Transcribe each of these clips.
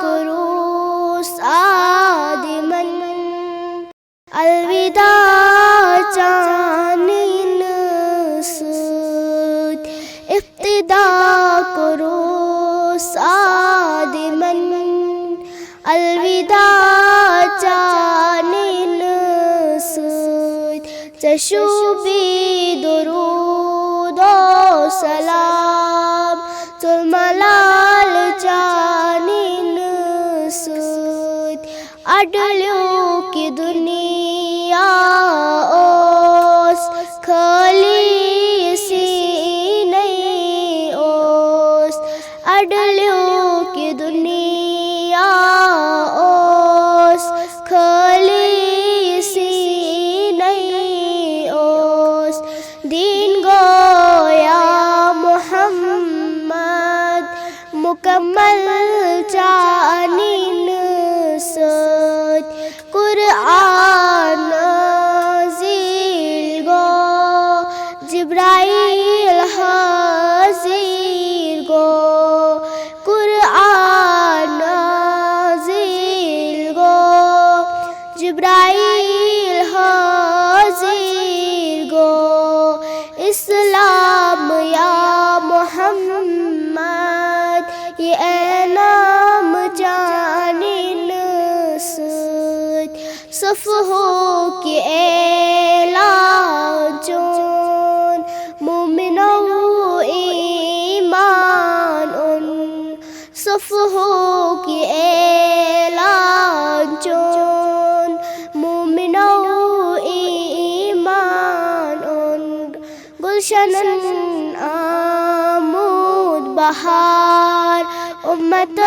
करो सादिमन, अलविदा चानिन सूद। इब्तिदा करो सादिमन, अलविदा चानिन सूद। चशुबी दुरूद ओ सलाम, तुलमलाल चानिन सूद। अडलियों की दुनिया ओस, खाली सी नहीं ओस। अडलियों की दुनिया ओस, खाली सी नहीं ओस। दीन गोया मुहम्मद, मुकम्मल चानिन सूद। कुरआन नाज़िल गो, जिब्राइल हाज़िर गो। कुरआन नाज़िल गो, जिब्राइल हाज़िर गो। इस्लाम या मुहम्मद, ये ऐनाम जानिन सूद। सफ़हों की ऐलान चोन, मुमिनों ईमान उन। सफ़हों की ऐलान चोन, मुमिनों ईमान उन। गुलशनन आमूद बहार, उम्मत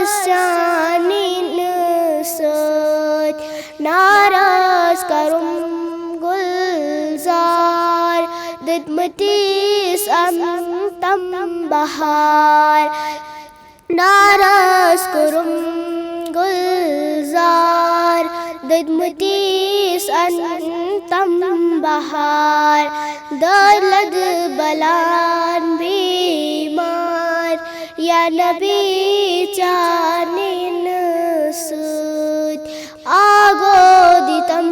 शानिन सूद। नाराज करुम गुलजार, दिदमतीस तम बहार। नाराज करुम गुलजार, दिदमतीस तम बहार। दर्द बलान बीमार, या नबी चानिन सूद। आगो दितम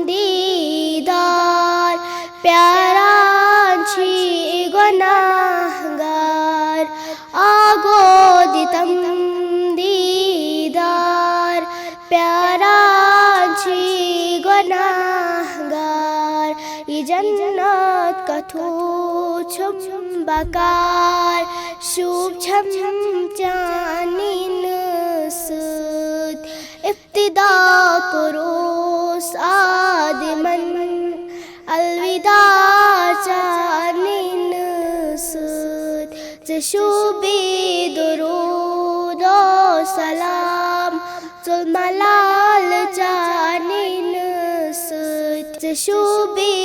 दीदार, प्यारान छी गुनाहगार। आगो दितम दीदार, प्यारान छी गुनाहगार। ये जन्नत का थू छुम बकार, शुभ छम चानिन सूद। इब्तिदा करो सादिमन, अलविदा चानिन सूद। चशुबी दुरूद ओ सलाम, तुलमलाल चानिन सूद। चशुबी